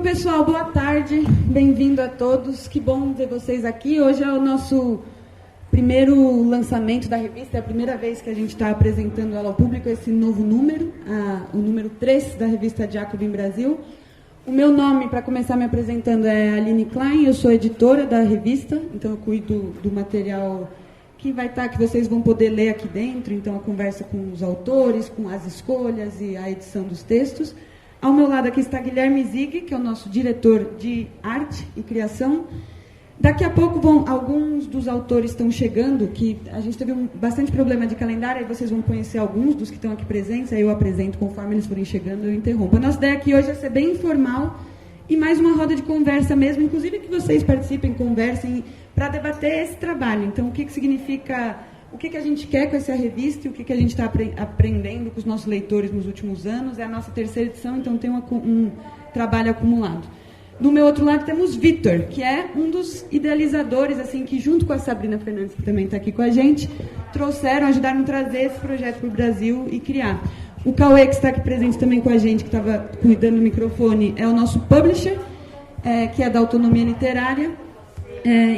Então, pessoal, boa tarde, bem-vindo a todos, que bom ver vocês aqui. Hoje é o nosso primeiro lançamento da revista, é a primeira vez que a gente está apresentando ela ao público, esse novo número, o número 3 da revista Jacobin Brasil. O meu nome, para começar me apresentando, é Aline Klein, eu sou editora da revista, então eu cuido do material que vai estar, que vocês vão poder ler aqui dentro, então a conversa com os autores, com as escolhas e a edição dos textos. Ao meu lado aqui está Guilherme Zig, que é o nosso diretor de arte e criação. Daqui a pouco alguns dos autores estão chegando, que a gente teve bastante problema de calendário, aí vocês vão conhecer alguns dos que estão aqui presentes, aí eu apresento conforme eles forem chegando, eu interrompo. A nossa ideia aqui hoje é ser bem informal e mais uma roda de conversa mesmo, inclusive que vocês participem, conversem, para debater esse trabalho. Então, o que significa, o que a gente quer com essa revista e o que a gente está aprendendo com os nossos leitores nos últimos anos. É a nossa terceira edição, então tem um trabalho acumulado. Do meu outro lado temos Vitor, que é um dos idealizadores, assim, que junto com a Sabrina Fernandes, que também está aqui com a gente, ajudaram a trazer esse projeto para o Brasil e criar. O Cauê, que está aqui presente também com a gente, que estava cuidando do microfone, é o nosso publisher, que é da Autonomia Literária.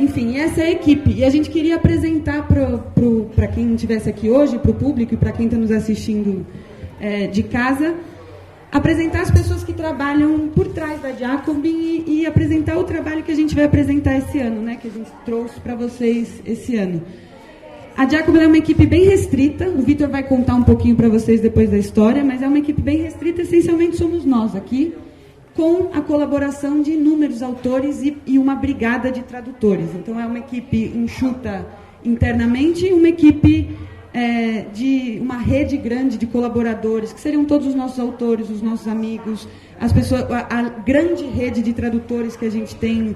Enfim, essa é a equipe. E a gente queria apresentar para quem estivesse aqui hoje, para o público e para quem está nos assistindo de casa, apresentar as pessoas que trabalham por trás da Jacobin e apresentar o trabalho que a gente vai apresentar esse ano, né, que a gente trouxe para vocês esse ano. A Jacobin é uma equipe bem restrita, o Vitor vai contar um pouquinho para vocês depois da história, mas é uma equipe bem restrita, essencialmente somos nós aqui, com a colaboração de inúmeros autores e uma brigada de tradutores. Então, é uma equipe enxuta internamente e uma equipe de uma rede grande de colaboradores, que seriam todos os nossos autores, os nossos amigos, as pessoas, a grande rede de tradutores que a gente tem,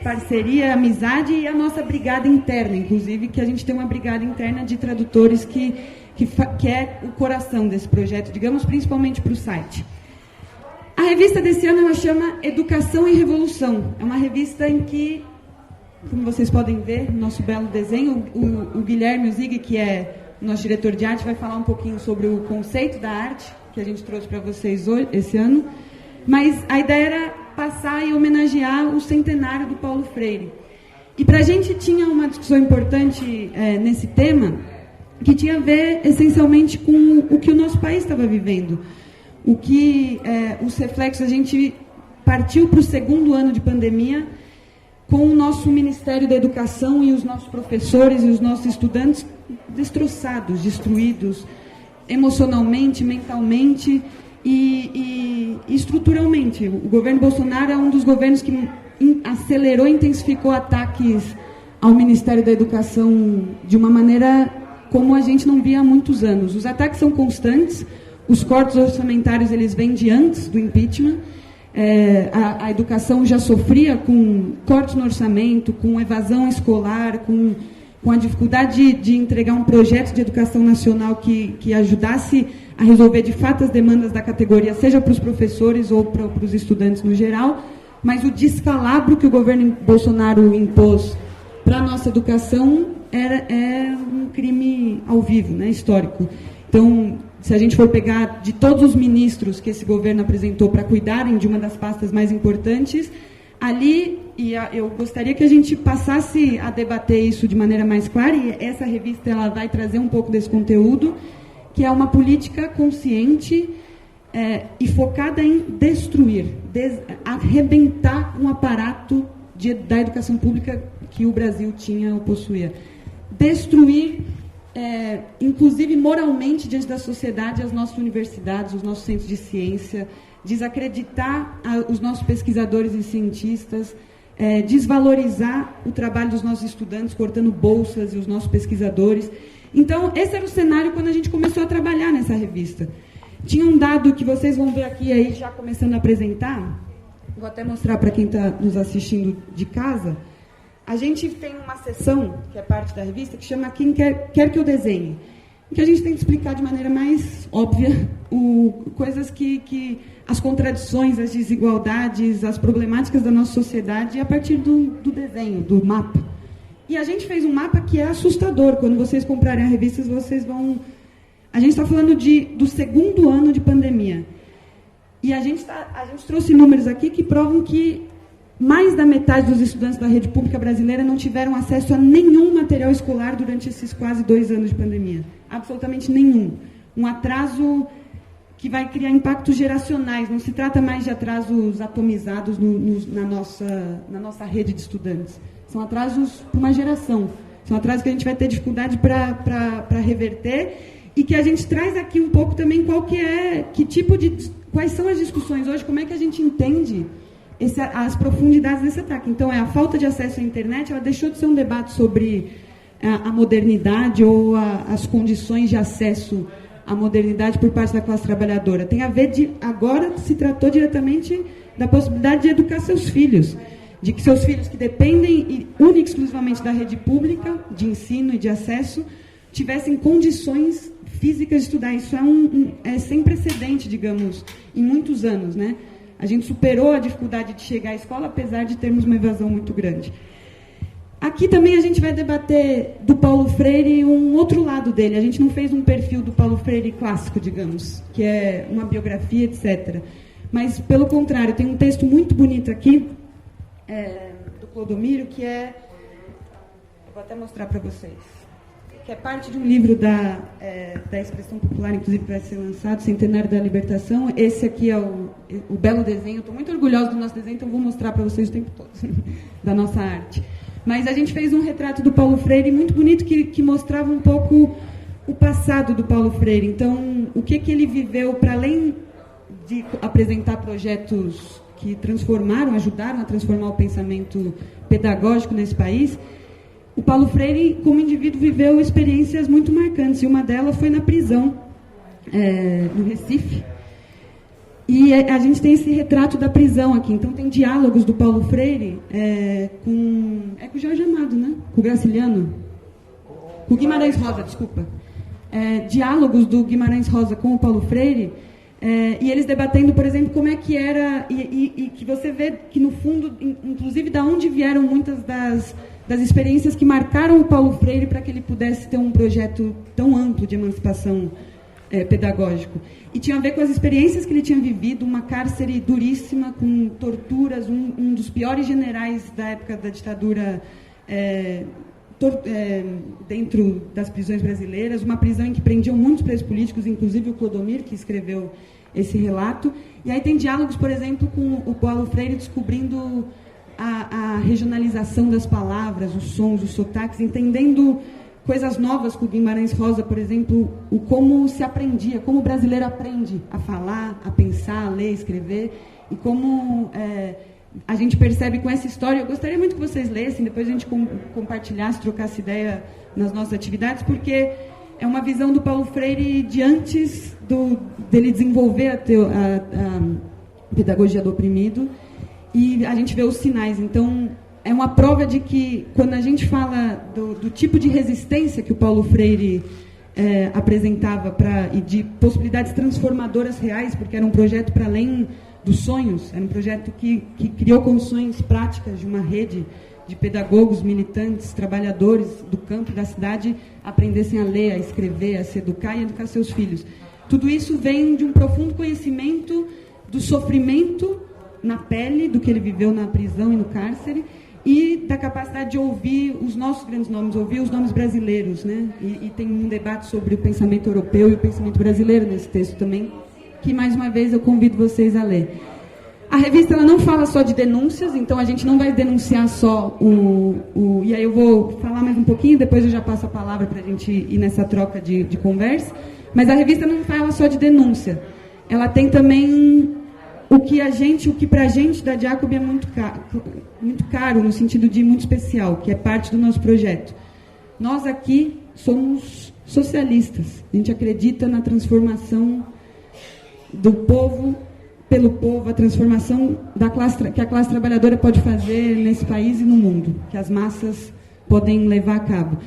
parceria, amizade, e a nossa brigada interna, inclusive, que a gente tem uma brigada interna de tradutores que é o coração desse projeto, digamos, principalmente para o site. A revista desse ano ela chama Educação e Revolução. É uma revista em que, como vocês podem ver, no nosso belo desenho, o Guilherme Zig, que é o nosso diretor de arte, vai falar um pouquinho sobre o conceito da arte, que a gente trouxe para vocês hoje, esse ano. Mas a ideia era passar e homenagear o centenário do Paulo Freire. E para a gente tinha uma discussão importante nesse tema, que tinha a ver essencialmente com o que o nosso país estava vivendo. Os reflexos, a gente partiu para o segundo ano de pandemia com o nosso Ministério da Educação e os nossos professores e os nossos estudantes destroçados, destruídos, emocionalmente, mentalmente e estruturalmente. O governo Bolsonaro é um dos governos que acelerou e intensificou ataques ao Ministério da Educação de uma maneira como a gente não via há muitos anos. Os ataques são constantes. Os cortes orçamentários, eles vêm de antes do impeachment. A educação já sofria com cortes no orçamento, com evasão escolar, com a dificuldade de entregar um projeto de educação nacional que ajudasse a resolver, de fato, as demandas da categoria, seja para os professores ou para os estudantes no geral. Mas o descalabro que o governo Bolsonaro impôs para a nossa educação é um crime ao vivo, né, histórico. Então, se a gente for pegar de todos os ministros que esse governo apresentou para cuidarem de uma das pastas mais importantes, ali, eu gostaria que a gente passasse a debater isso de maneira mais clara, e essa revista ela vai trazer um pouco desse conteúdo, que é uma política consciente e focada em destruir, arrebentar um aparato da educação pública que o Brasil tinha ou possuía. Destruir, inclusive moralmente, diante da sociedade, as nossas universidades, os nossos centros de ciência, desacreditar os nossos pesquisadores e cientistas, desvalorizar o trabalho dos nossos estudantes, cortando bolsas e os nossos pesquisadores. Então, esse era o cenário quando a gente começou a trabalhar nessa revista. Tinha um dado que vocês vão ver aqui, aí, já começando a apresentar, vou até mostrar para quem está nos assistindo de casa. A gente tem uma seção, que é parte da revista, que chama Quem Quer Que Eu Desenhe, que a gente tem que explicar de maneira mais óbvia coisas que as contradições, as desigualdades, as problemáticas da nossa sociedade a partir do desenho, do mapa. E a gente fez um mapa que é assustador. Quando vocês comprarem a revista, vocês vão... A gente está falando do segundo ano de pandemia. E a gente trouxe números aqui que provam que mais da metade dos estudantes da rede pública brasileira não tiveram acesso a nenhum material escolar durante esses quase 2 anos de pandemia. Absolutamente nenhum. Um atraso que vai criar impactos geracionais. Não se trata mais de atrasos atomizados na nossa rede de estudantes. São atrasos para uma geração. São atrasos que a gente vai ter dificuldade para reverter e que a gente traz aqui um pouco também quais são as discussões hoje, como é que a gente entende as profundidades desse ataque. Então, a falta de acesso à internet, ela deixou de ser um debate sobre a modernidade ou as condições de acesso à modernidade por parte da classe trabalhadora. Tem a ver agora se tratou diretamente da possibilidade de educar seus filhos, de que seus filhos que dependem única e exclusivamente da rede pública, de ensino e de acesso, tivessem condições físicas de estudar. Isso é sem precedente, digamos, em muitos anos, né? A gente superou a dificuldade de chegar à escola, apesar de termos uma evasão muito grande. Aqui também a gente vai debater do Paulo Freire um outro lado dele. A gente não fez um perfil do Paulo Freire clássico, digamos, que é uma biografia, etc. Mas, pelo contrário, tem um texto muito bonito aqui, do Clodomiro, que vou até mostrar para vocês, que é parte de um livro da expressão popular, inclusive vai ser lançado, Centenário da Libertação. Esse aqui é o belo desenho. Estou muito orgulhosa do nosso desenho, então vou mostrar para vocês o tempo todo, da nossa arte. Mas a gente fez um retrato do Paulo Freire muito bonito que mostrava um pouco o passado do Paulo Freire. Então, o que ele viveu, para além de apresentar projetos que ajudaram a transformar o pensamento pedagógico nesse país, o Paulo Freire, como indivíduo, viveu experiências muito marcantes, e uma delas foi na prisão, no Recife. E a gente tem esse retrato da prisão aqui. Então, tem diálogos do Paulo Freire com o Jorge Amado, né? Com o Graciliano? Com o Guimarães Rosa, desculpa. Diálogos do Guimarães Rosa com o Paulo Freire, e eles debatendo, por exemplo, como é que era, e que você vê que, no fundo, inclusive, de onde vieram muitas das experiências que marcaram o Paulo Freire para que ele pudesse ter um projeto tão amplo de emancipação pedagógico. E tinha a ver com as experiências que ele tinha vivido, uma cárcere duríssima, com torturas, um dos piores generais da época da ditadura dentro das prisões brasileiras, uma prisão em que prendiam muitos presos políticos, inclusive o Clodomiro, que escreveu esse relato. E aí tem diálogos, por exemplo, com o Paulo Freire descobrindo a regionalização das palavras, os sons, os sotaques, entendendo coisas novas com o Guimarães Rosa, por exemplo, como se aprendia, como o brasileiro aprende a falar, a pensar, a ler, a escrever, e como a gente percebe com essa história. Eu gostaria muito que vocês lessem, depois a gente compartilhasse, trocasse ideia nas nossas atividades, porque é uma visão do Paulo Freire de antes dele desenvolver a pedagogia do oprimido, e a gente vê os sinais. Então, é uma prova de que, quando a gente fala do tipo de resistência que o Paulo Freire apresentava e de possibilidades transformadoras reais, porque era um projeto para além dos sonhos, era um projeto que criou condições práticas de uma rede de pedagogos, militantes, trabalhadores do campo e da cidade aprendessem a ler, a escrever, a se educar e a educar seus filhos. Tudo isso vem de um profundo conhecimento do sofrimento na pele, do que ele viveu na prisão e no cárcere, e da capacidade de ouvir os nossos grandes nomes, ouvir os nomes brasileiros, né? E tem um debate sobre o pensamento europeu e o pensamento brasileiro nesse texto também, que, mais uma vez, eu convido vocês a ler. A revista ela não fala só de denúncias, então a gente não vai denunciar só e aí eu vou falar mais um pouquinho, depois eu já passo a palavra para a gente ir nessa troca de conversa, mas a revista não fala só de denúncia. Ela tem também o que para a gente da Jacobin é muito caro, no sentido de muito especial, que é parte do nosso projeto. Nós aqui somos socialistas. A gente acredita na transformação do povo pelo povo, a transformação que a classe trabalhadora pode fazer nesse país e no mundo, que as massas podem levar a cabo.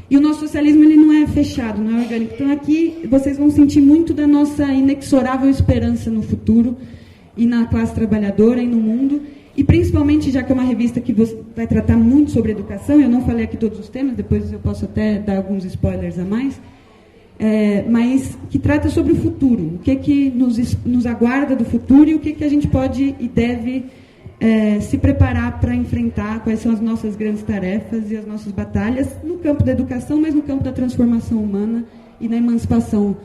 E o nosso socialismo ele não é fechado, não é orgânico. Então aqui vocês vão sentir muito da nossa inexorável esperança no futuro, e na classe trabalhadora e no mundo, e principalmente, já que é uma revista que vai tratar muito sobre educação, eu não falei aqui todos os temas, depois eu posso até dar alguns spoilers a mais, mas que trata sobre o futuro, o que nos aguarda do futuro e o que a gente pode e deve se preparar para enfrentar, quais são as nossas grandes tarefas e as nossas batalhas no campo da educação, mas no campo da transformação humana e na emancipação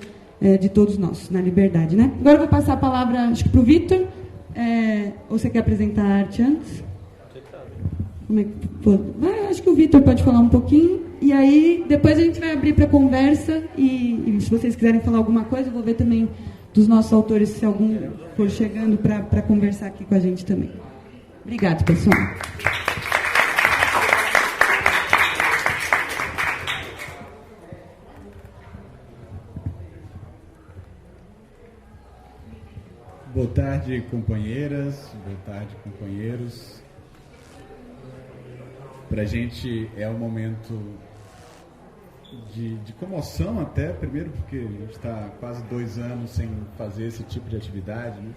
de todos nós, na liberdade. Né? Agora eu vou passar a palavra, acho que para o Vitor. Ou você quer apresentar a arte antes? Como é que for? Acho que o Vitor pode falar um pouquinho, e aí depois a gente vai abrir para conversa, e se vocês quiserem falar alguma coisa, eu vou ver também dos nossos autores, se algum for chegando para conversar aqui com a gente também. Obrigado, pessoal. Boa tarde, companheiras, boa tarde, companheiros. Para a gente é um momento de comoção até, primeiro porque a gente está quase 2 anos sem fazer esse tipo de atividade, né?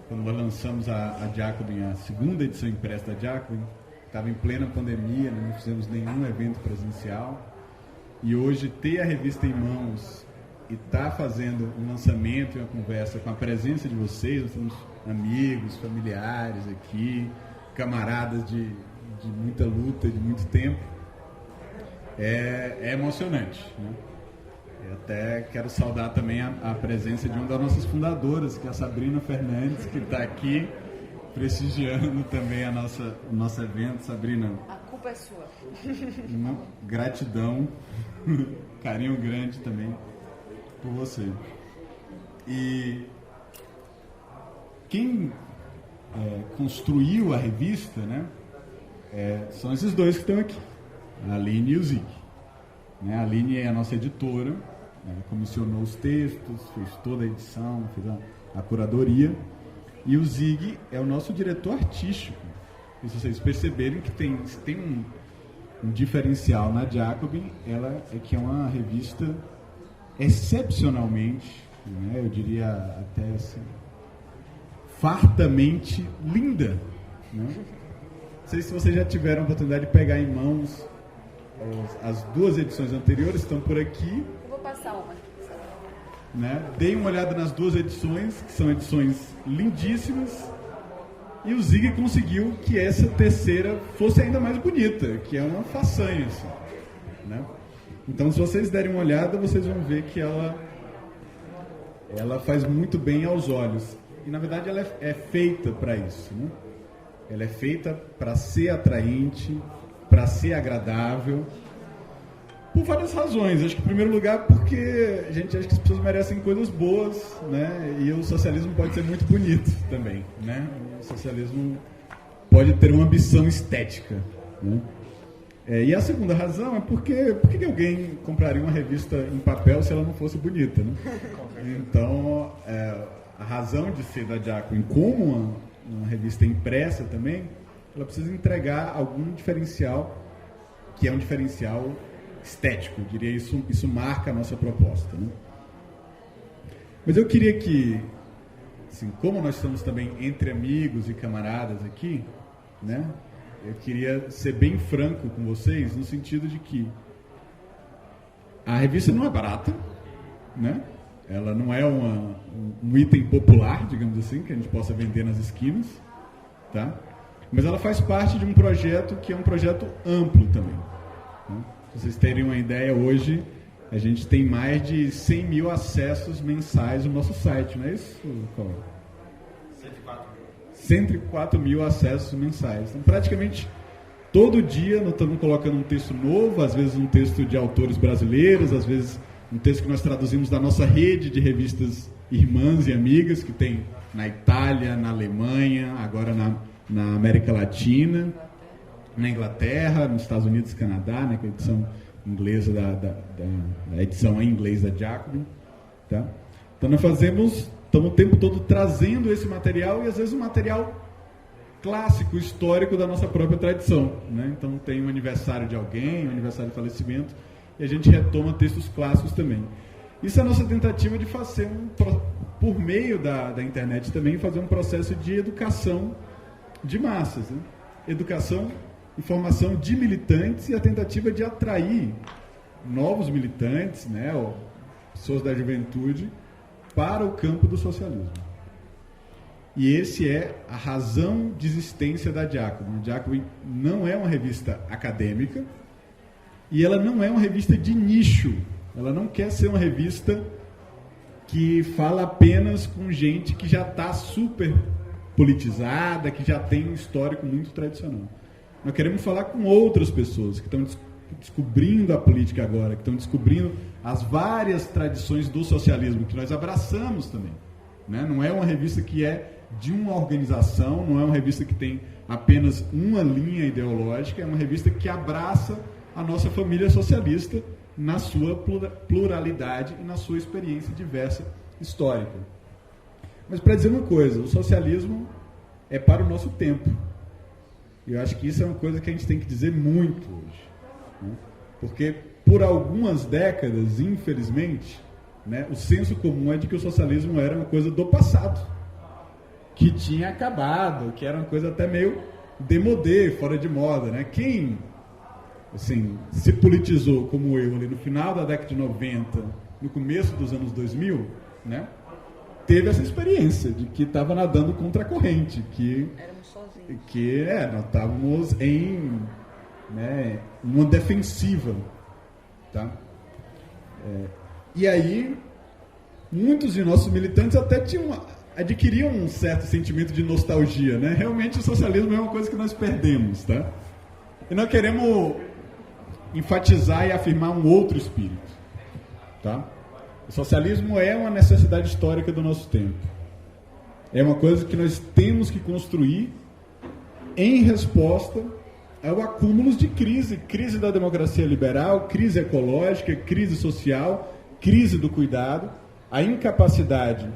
Quando nós lançamos a Jacobin, a segunda edição impressa da Jacobin, estava em plena pandemia, né? Não fizemos nenhum evento presencial, e hoje ter a revista em mãos e estar fazendo um lançamento e uma conversa com a presença de vocês, nós temos amigos, familiares aqui, camaradas de muita luta, de muito tempo, é emocionante, né? Eu até quero saudar também a presença de uma das nossas fundadoras, que é a Sabrina Fernandes, que está aqui prestigiando também o nosso evento. Sabrina, a culpa é sua. Uma gratidão, carinho grande também por você. E quem construiu a revista, né, são esses dois que estão aqui, a Aline e o Zig. A Aline é a nossa editora, ela comissionou os textos, fez toda a edição, fez a curadoria, e o Zig é o nosso diretor artístico. E se vocês perceberem que tem um diferencial na Jacobin, ela é que é uma revista excepcionalmente, né, eu diria até assim, fartamente linda, né? Não sei se vocês já tiveram a oportunidade de pegar em mãos as 2 edições anteriores, estão por aqui. Eu vou passar uma. Né? Deem uma olhada nas 2 edições, que são edições lindíssimas, e o Zig conseguiu que essa terceira fosse ainda mais bonita, que é uma façanha, assim, né? Então, se vocês derem uma olhada, vocês vão ver que ela faz muito bem aos olhos. E, na verdade, ela é feita para isso, né? Ela é feita para ser atraente, para ser agradável, por várias razões. Acho que, em primeiro lugar, porque a gente acha que as pessoas merecem coisas boas, né? E o socialismo pode ser muito bonito também, né? O socialismo pode ter uma ambição estética, né? E a segunda razão é porque por que alguém compraria uma revista em papel se ela não fosse bonita, né? Então, a razão de ser da Jacobin como uma revista impressa também, ela precisa entregar algum diferencial, que é um diferencial estético, eu diria, isso marca a nossa proposta, né? Mas eu queria que, assim, como nós estamos também entre amigos e camaradas aqui, né, eu queria ser bem franco com vocês, no sentido de que a revista não é barata, né? Ela não é um item popular, digamos assim, que a gente possa vender nas esquinas, tá? Mas ela faz parte de um projeto que é um projeto amplo também, né? Pra vocês terem uma ideia, hoje a gente tem mais de 100 mil acessos mensais no nosso site, não é isso, Paulo? 104 mil acessos mensais. Então, praticamente todo dia nós estamos colocando um texto novo, às vezes um texto de autores brasileiros, às vezes um texto que nós traduzimos da nossa rede de revistas irmãs e amigas, que tem na Itália, na Alemanha, agora na América Latina, na Inglaterra, nos Estados Unidos e Canadá, né, que é a edição inglesa da edição em inglês da Jacobin, tá? Então nós estamos o tempo todo trazendo esse material, e às vezes um material clássico, histórico da nossa própria tradição, né? Então tem um aniversário de alguém, um aniversário de falecimento, e a gente retoma textos clássicos também. Isso é a nossa tentativa de fazer, por meio da internet também, fazer um processo de educação de massas, né? Educação e formação de militantes, e a tentativa de atrair novos militantes, né? pessoas da juventude, para o campo do socialismo. E esse é a razão de existência da Jacobin. A Jacobin não é uma revista acadêmica e ela não é uma revista de nicho. Ela não quer ser uma revista que fala apenas com gente que já está super politizada, que já tem um histórico muito tradicional. Nós queremos falar com outras pessoas que estão descobrindo a política agora, que estão descobrindo as várias tradições do socialismo, que nós abraçamos também. Né? Não é uma revista que é de uma organização, não é uma revista que tem apenas uma linha ideológica, é uma revista que abraça a nossa família socialista na sua pluralidade e na sua experiência diversa histórica. Mas para dizer uma coisa, o socialismo é para o nosso tempo. E eu acho que isso é uma coisa que a gente tem que dizer muito hoje. Né? Porque por algumas décadas, infelizmente, né, o senso comum é de que o socialismo era uma coisa do passado, que tinha acabado, que era uma coisa até meio démodé, fora de moda. Né? Quem assim, se politizou como eu ali no final da década de 90, no começo dos anos 2000, né, teve essa experiência de que estava nadando contra a corrente, que nós estávamos em, né, uma defensiva. Tá? E aí, muitos de nossos militantes até adquiriam um certo sentimento de nostalgia. Né? Realmente o socialismo é uma coisa que nós perdemos. Tá? E nós queremos enfatizar e afirmar um outro espírito. Tá? O socialismo é uma necessidade histórica do nosso tempo. É uma coisa que nós temos que construir em resposta ao acúmulo de crise da democracia liberal, crise ecológica, crise social, crise do cuidado, a incapacidade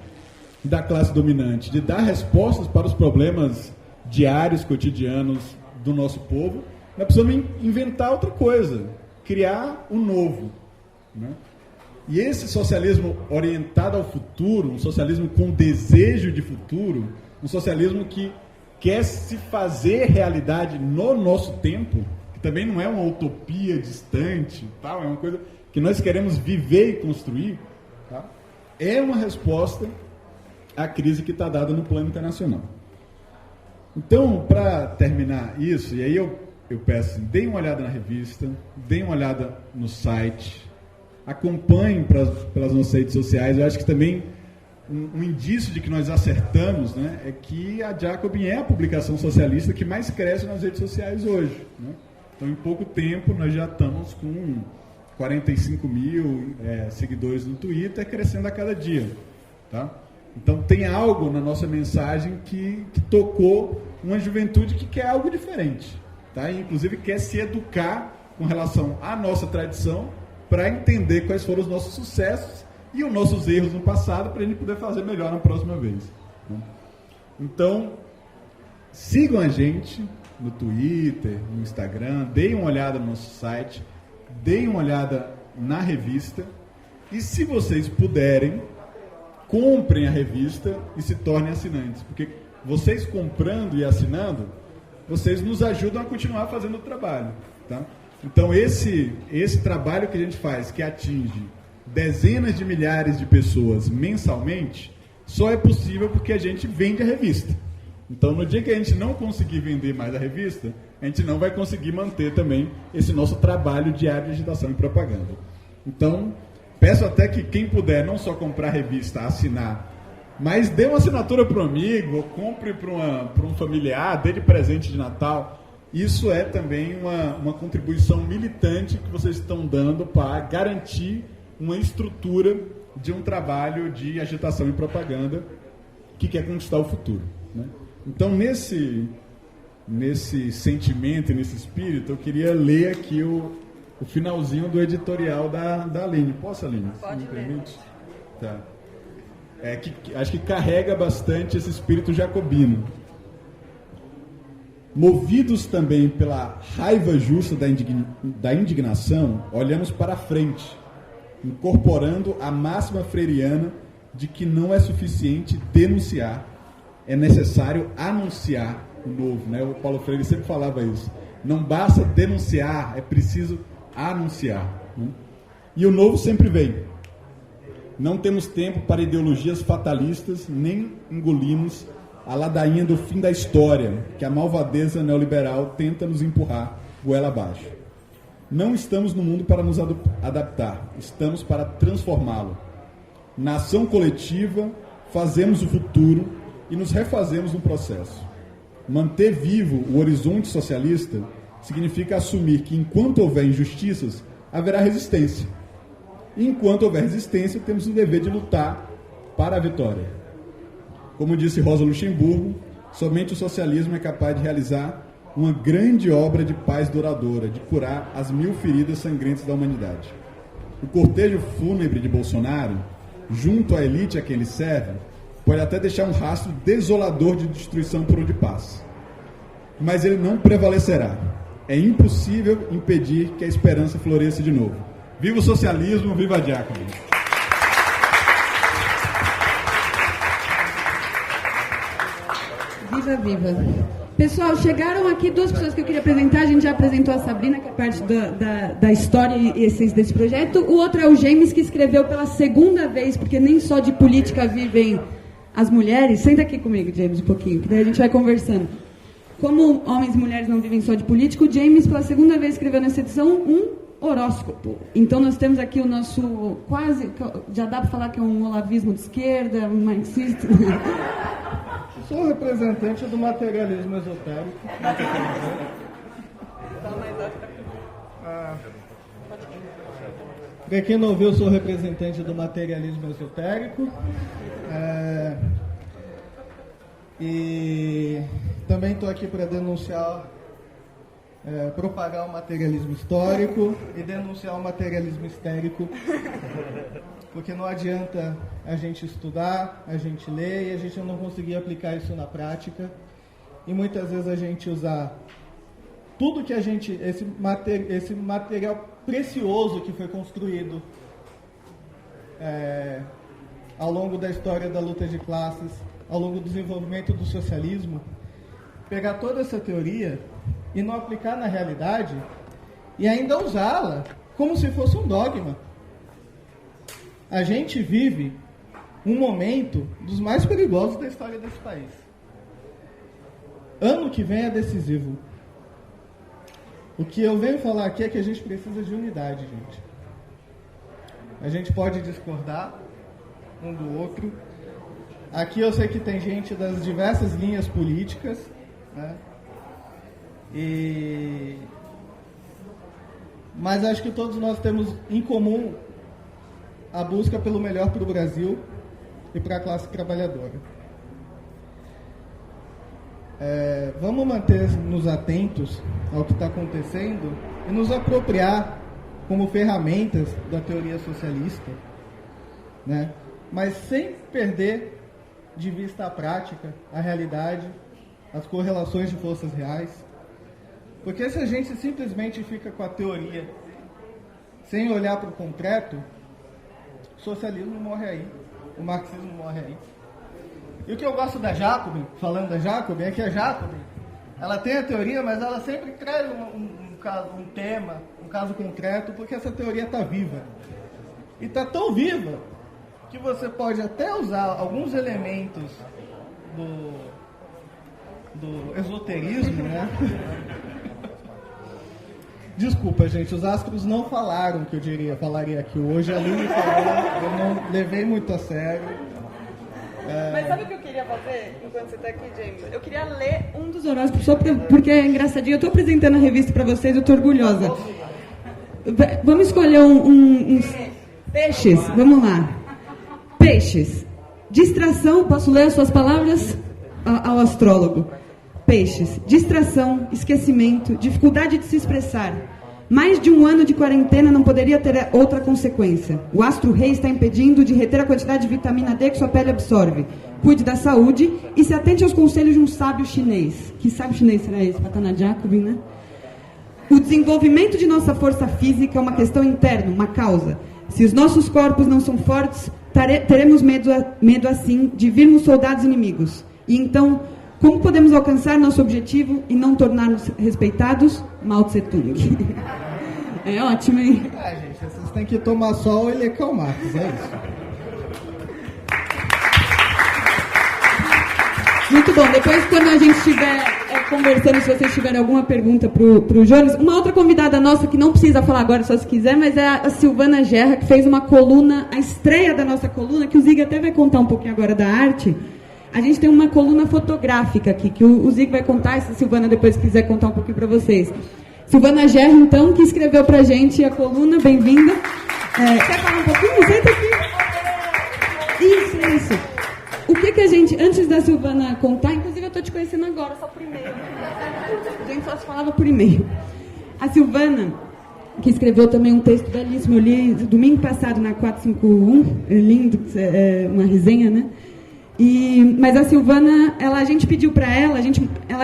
da classe dominante de dar respostas para os problemas diários, cotidianos do nosso povo. Nós precisamos inventar outra coisa, criar um novo. Né? E esse socialismo orientado ao futuro, um socialismo com desejo de futuro, um socialismo que quer se fazer realidade no nosso tempo, que também não é uma utopia distante, tal, é uma coisa que nós queremos viver e construir, tá? É uma resposta à crise que está dada no plano internacional. Então, para terminar isso, e aí eu peço, deem uma olhada na revista, deem uma olhada no site, acompanhem pelas nossas redes sociais. Eu acho que também um indício de que nós acertamos, né, é que a Jacobin é a publicação socialista que mais cresce nas redes sociais hoje. Né? Então, em pouco tempo, nós já estamos com 45 mil seguidores no Twitter, crescendo a cada dia. Tá? Então, tem algo na nossa mensagem que tocou uma juventude que quer algo diferente. Tá? E, inclusive, quer se educar com relação à nossa tradição para entender quais foram os nossos sucessos e os nossos erros no passado, para a gente poder fazer melhor na próxima vez. Né? Então, sigam a gente no Twitter, no Instagram, deem uma olhada no nosso site, deem uma olhada na revista e, se vocês puderem, comprem a revista e se tornem assinantes, porque vocês comprando e assinando, vocês nos ajudam a continuar fazendo o trabalho. Tá? Então, esse trabalho que a gente faz, que atinge dezenas de milhares de pessoas mensalmente, só é possível porque a gente vende a revista. Então, no dia que a gente não conseguir vender mais a revista, a gente não vai conseguir manter também esse nosso trabalho diário de agitação e propaganda. Então, peço até que quem puder não só comprar a revista, assinar, mas dê uma assinatura para um amigo, ou compre para um familiar, dê de presente de Natal. Isso é também uma contribuição militante que vocês estão dando para garantir uma estrutura de um trabalho de agitação e propaganda que quer conquistar o futuro. Né? Então, nesse sentimento, nesse espírito, eu queria ler aqui o finalzinho do editorial da Aline. Posso, Aline? Pode, me permite? Tá. Acho que carrega bastante esse espírito jacobino. Movidos também pela raiva justa da indignação, olhamos para a frente, incorporando a máxima freiriana de que não é suficiente denunciar, é necessário anunciar o novo. Né? O Paulo Freire sempre falava isso. Não basta denunciar, é preciso anunciar. Né? E o novo sempre vem. Não temos tempo para ideologias fatalistas, nem engolimos a ladainha do fim da história, que a malvadeza neoliberal tenta nos empurrar goela abaixo. Não estamos no mundo para nos adaptar, estamos para transformá-lo. Na ação coletiva, fazemos o futuro e nos refazemos no processo. Manter vivo o horizonte socialista significa assumir que, enquanto houver injustiças, haverá resistência. E, enquanto houver resistência, temos o dever de lutar para a vitória. Como disse Rosa Luxemburgo, somente o socialismo é capaz de realizar uma grande obra de paz duradoura, de curar as 1000 feridas sangrentas da humanidade. O cortejo fúnebre de Bolsonaro, junto à elite a quem ele serve, pode até deixar um rastro desolador de destruição por onde passa. Mas ele não prevalecerá. É impossível impedir que a esperança floresça de novo. Viva o socialismo, viva a Jacobin! Viva, viva! Pessoal, chegaram aqui 2 pessoas que eu queria apresentar. A gente já apresentou a Sabrina, que é parte da história e essência desse projeto. O outro é o James, que escreveu pela 2ª vez, porque nem só de política vivem as mulheres. Senta aqui comigo, James, um pouquinho, que daí a gente vai conversando. Como homens e mulheres não vivem só de política, o James, pela 2ª vez, escreveu nessa edição um horóscopo. Então nós temos aqui o nosso quase, já dá para falar que é um olavismo de esquerda, um marxista. Sou representante do materialismo esotérico. Para quem não viu, sou representante do materialismo esotérico. E também estou aqui para denunciar, propagar o materialismo histórico e denunciar o materialismo histérico, porque não adianta a gente estudar, a gente ler e a gente não conseguir aplicar isso na prática, e muitas vezes a gente usar tudo que a gente, esse material precioso que foi construído ao longo da história da luta de classes, ao longo do desenvolvimento do socialismo, pegar toda essa teoria e não aplicar na realidade e ainda usá-la como se fosse um dogma. A gente vive um momento dos mais perigosos da história desse país. Ano que vem é decisivo. O que eu venho falar aqui é que a gente precisa de unidade, gente. A gente pode discordar um do outro. Aqui eu sei que tem gente das diversas linhas políticas, né? Mas acho que todos nós temos em comum a busca pelo melhor para o Brasil e para a classe trabalhadora. Vamos manter-nos atentos ao que está acontecendo e nos apropriar como ferramentas da teoria socialista, né? Mas sem perder de vista a prática, a realidade, as correlações de forças reais. Porque se a gente simplesmente fica com a teoria sem olhar para o concreto, o socialismo morre aí, o marxismo morre aí. E o que eu gosto da Jacobin, falando da Jacobin, é que a Jacobin, ela tem a teoria, mas ela sempre traz um tema, um caso concreto, porque essa teoria está viva. E está tão viva que você pode até usar alguns elementos do esoterismo, né? Desculpa, gente, os astros não falaram o que eu falaria aqui hoje. A Aline falou, eu não levei muito a sério. Mas sabe o que eu queria fazer enquanto você está aqui, James? Eu queria ler Um dos horóscopos, só porque é engraçadinho. Eu estou apresentando a revista para vocês, eu estou orgulhosa. Vamos escolher uns peixes, vamos lá. Peixes. Distração, posso ler as suas palavras ao astrólogo? Peixes. Distração, esquecimento, dificuldade de se expressar. Mais de 1 ano de quarentena não poderia ter outra consequência. O astro-rei está impedindo de reter a quantidade de vitamina D que sua pele absorve. Cuide da saúde e se atente aos conselhos de um sábio chinês. Que sábio chinês será esse? Para estar na Jacobin, né? O desenvolvimento de nossa força física é uma questão interna, uma causa. Se os nossos corpos não são fortes, teremos medo assim de virmos soldados inimigos. E então, como podemos alcançar nosso objetivo e não tornar-nos respeitados? Mao Tse Tung. É ótimo, hein? Gente, vocês têm que tomar sol e ler Karl Marx, é isso. Muito bom. Depois, quando a gente estiver conversando, se vocês tiverem alguma pergunta pro Jones, uma outra convidada nossa que não precisa falar agora, só se quiser, mas é a Silvana Gerra, que fez uma coluna, a estreia da nossa coluna, que o Zig até vai contar um pouquinho agora da arte. A gente tem uma coluna fotográfica aqui, que o Zig vai contar, e se a Silvana depois quiser contar um pouquinho para vocês. Silvana Gerra, então, que escreveu pra gente a coluna, bem-vinda. Quer falar um pouquinho? Senta aqui. Isso. O que a gente, antes da Silvana contar, inclusive eu estou te conhecendo agora, só por e-mail. A gente só se falava por e-mail. A Silvana, que escreveu também um texto belíssimo, eu li domingo passado na 451, lindo, uma resenha, né? Mas a Silvana, a gente pediu para ela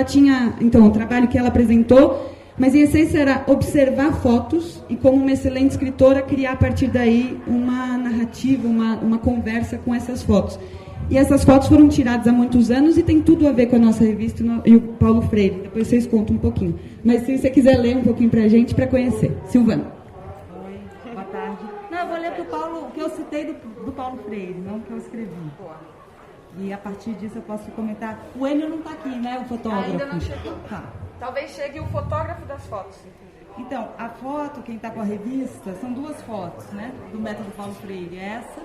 tinha, então, o trabalho que ela apresentou, mas em essência era observar fotos e, como uma excelente escritora, criar a partir daí uma narrativa, uma conversa com essas fotos. E essas fotos foram tiradas há muitos anos e tem tudo a ver com a nossa revista e o Paulo Freire. Depois vocês contam um pouquinho. Mas se você quiser ler um pouquinho para a gente, para conhecer. Silvana. Oi, boa tarde. Não, eu vou ler o que eu citei do Paulo Freire, não o que eu escrevi. E a partir disso eu posso comentar. O Enio não está aqui, né, o fotógrafo? Ainda não chegou. Tá. Talvez chegue o fotógrafo das fotos. Então, a foto, quem está com a revista, são duas fotos, né, do método Paulo Freire. Essa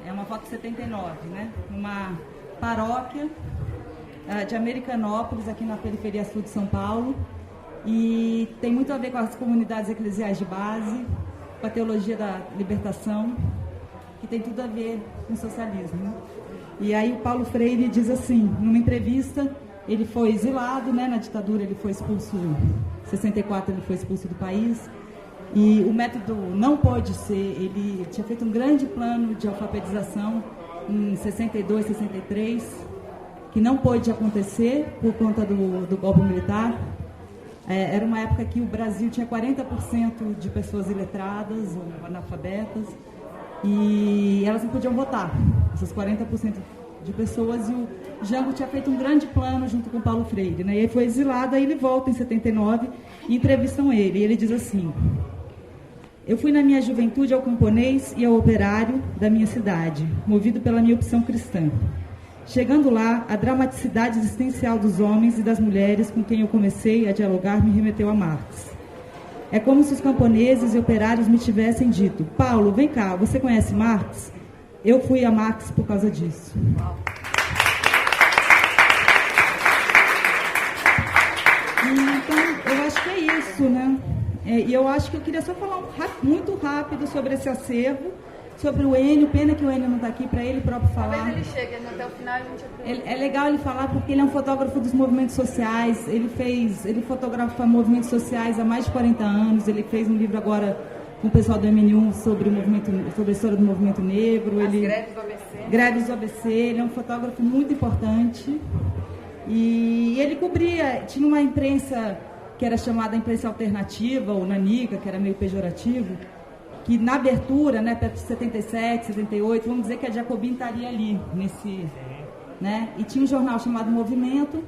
é uma foto de 79, né, numa paróquia de Americanópolis, aqui na periferia sul de São Paulo. E tem muito a ver com as comunidades eclesiais de base, com a teologia da libertação, que tem tudo a ver com o socialismo, né? E aí o Paulo Freire diz assim, numa entrevista, ele foi exilado, né, na ditadura, ele foi expulso, em 64 ele foi expulso do país, e o método não pôde ser, ele tinha feito um grande plano de alfabetização em 62, 63, que não pôde acontecer por conta do golpe militar. Era uma época que o Brasil tinha 40% de pessoas iletradas ou analfabetas, e elas não podiam votar, essas 40% de pessoas, e o Jango tinha feito um grande plano junto com o Paulo Freire, né? E ele foi exilado, aí ele volta em 79 e entrevistam ele, e ele diz assim: eu fui na minha juventude ao camponês e ao operário da minha cidade, movido pela minha opção cristã. Chegando lá, a dramaticidade existencial dos homens e das mulheres com quem eu comecei a dialogar me remeteu a Marx. É como se os camponeses e operários me tivessem dito: Paulo, vem cá, você conhece Marx? Eu fui a Marx por causa disso. Então, eu acho que é isso, né? E eu acho que eu queria só falar muito rápido sobre esse acervo, sobre o Enio. Pena que o Enio não está aqui para ele próprio falar. Talvez ele chegue, até o final a gente... É legal ele falar porque ele é um fotógrafo dos movimentos sociais. Ele fotografa movimentos sociais há mais de 40 anos. Ele fez um livro agora com o pessoal do MN1 sobre a história do movimento negro. Greves do ABC. Greves do ABC. Ele é um fotógrafo muito importante. E ele cobria, tinha uma imprensa que era chamada imprensa alternativa, ou nanica, que era meio pejorativo, que na abertura, né, perto de 77, 78, vamos dizer que a Jacobin estaria ali, né? E tinha um jornal chamado Movimento,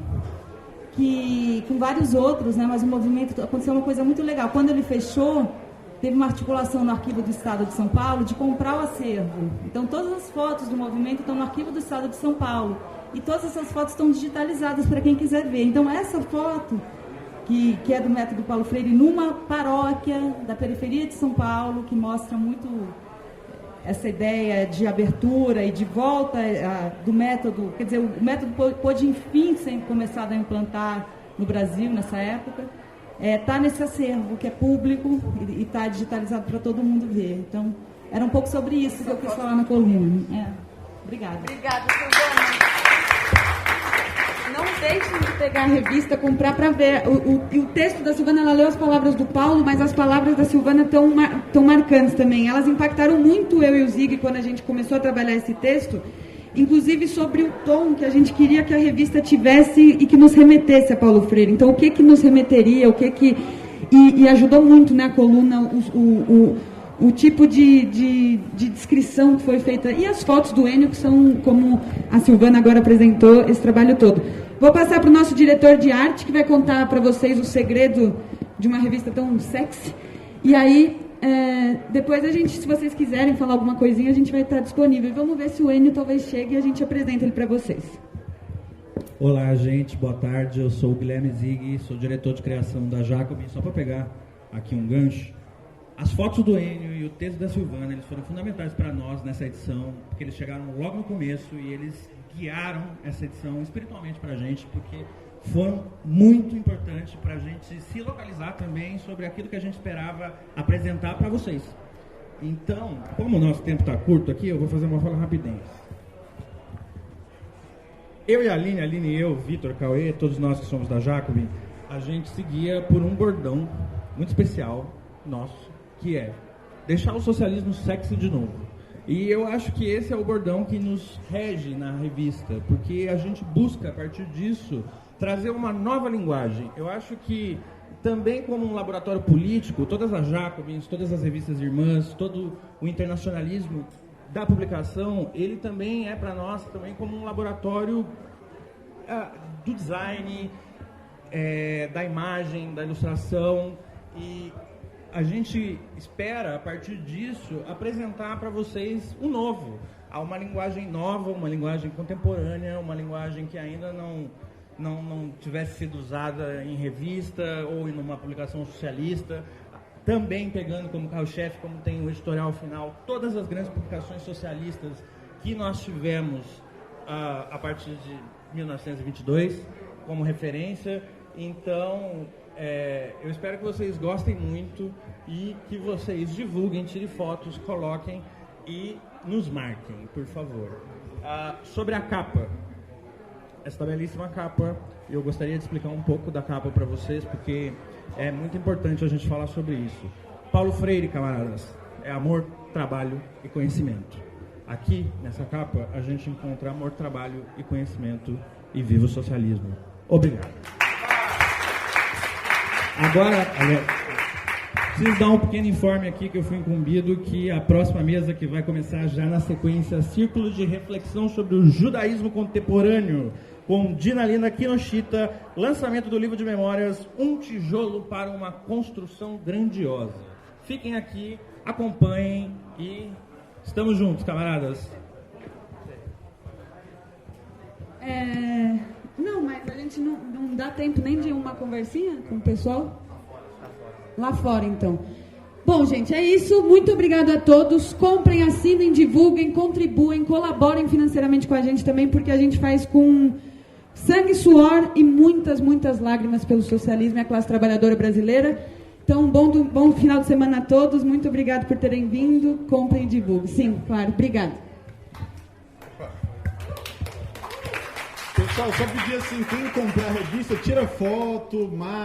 que, com vários outros, né, mas o Movimento, aconteceu uma coisa muito legal. Quando ele fechou, teve uma articulação no Arquivo do Estado de São Paulo de comprar o acervo. Então, todas as fotos do Movimento estão no Arquivo do Estado de São Paulo. E todas essas fotos estão digitalizadas para quem quiser ver. Então, essa foto, que é do método Paulo Freire, numa paróquia da periferia de São Paulo, que mostra muito essa ideia de abertura e de volta do método. Quer dizer, o método pôde, enfim, ser começado a implantar no Brasil, nessa época. Está nesse acervo, que é público e está digitalizado para todo mundo ver. Então, era um pouco sobre isso que eu quis falar na coluna. Obrigada. Obrigada, Silvana. Não deixem de pegar a revista, comprar para ver. O texto da Silvana, ela leu as palavras do Paulo, mas as palavras da Silvana estão marcantes também. Elas impactaram muito eu e o Zig quando a gente começou a trabalhar esse texto, inclusive sobre o tom que a gente queria que a revista tivesse e que nos remetesse a Paulo Freire. Então, o que nos remeteria, e ajudou muito, né, a coluna, o tipo de descrição que foi feita, e as fotos do Enio, que são, como a Silvana agora apresentou, esse trabalho todo. Vou passar para o nosso diretor de arte, que vai contar para vocês o segredo de uma revista tão sexy. E aí, depois a gente, se vocês quiserem falar alguma coisinha, a gente vai estar disponível. Vamos ver se o Enio talvez chegue e a gente apresenta ele para vocês. Olá, gente, boa tarde. Eu sou o Guilherme Zig, sou diretor de criação da Jacobin. Só para pegar aqui um gancho, as fotos do Enio e o texto da Silvana, eles foram fundamentais para nós nessa edição, porque eles chegaram logo no começo e eles guiaram essa edição espiritualmente para a gente, porque foram muito importantes para a gente se localizar também sobre aquilo que a gente esperava apresentar para vocês. Então, como o nosso tempo está curto aqui, eu vou fazer uma fala rapidinho. Eu e a Aline e eu, Vitor, Cauê, todos nós que somos da Jacobin, a gente seguia por um bordão muito especial nosso, que é deixar o socialismo sexy de novo. E eu acho que esse é o bordão que nos rege na revista, porque a gente busca, a partir disso, trazer uma nova linguagem. Eu acho que também como um laboratório político, todas as Jacobins, todas as revistas irmãs, todo o internacionalismo da publicação, ele também é para nós também como um laboratório do design, da imagem, da ilustração, e a gente espera, a partir disso, apresentar para vocês um novo, uma linguagem nova, uma linguagem contemporânea, uma linguagem que ainda não tivesse sido usada em revista ou em uma publicação socialista, também pegando como carro-chefe, como tem o editorial final, todas as grandes publicações socialistas que nós tivemos a partir de 1922 como referência. Então, eu espero que vocês gostem muito e que vocês divulguem, tirem fotos, coloquem e nos marquem, por favor. Sobre a capa, esta belíssima capa, eu gostaria de explicar um pouco da capa para vocês, porque é muito importante a gente falar sobre isso. Paulo Freire, camaradas, é amor, trabalho e conhecimento. Aqui, nessa capa, a gente encontra amor, trabalho e conhecimento, e viva o socialismo. Obrigado. Agora, preciso dar um pequeno informe aqui, que eu fui incumbido, que a próxima mesa, que vai começar já na sequência, Círculo de Reflexão sobre o Judaísmo Contemporâneo, com Dinalina Kinoshita, lançamento do livro de memórias, Um Tijolo para uma Construção Grandiosa. Fiquem aqui, acompanhem e estamos juntos, camaradas. Não, mas a gente não dá tempo nem de uma conversinha com o pessoal? Lá fora, então. Bom, gente, é isso. Muito obrigado a todos. Comprem, assinem, divulguem, contribuem, colaborem financeiramente com a gente também, porque a gente faz com sangue, suor e muitas, muitas lágrimas pelo socialismo e a classe trabalhadora brasileira. Então, bom final de semana a todos. Muito obrigado por terem vindo. Comprem e divulguem. Sim, claro. Obrigado. Pessoal, só pedir assim, quem comprar a revista, tira foto, marca.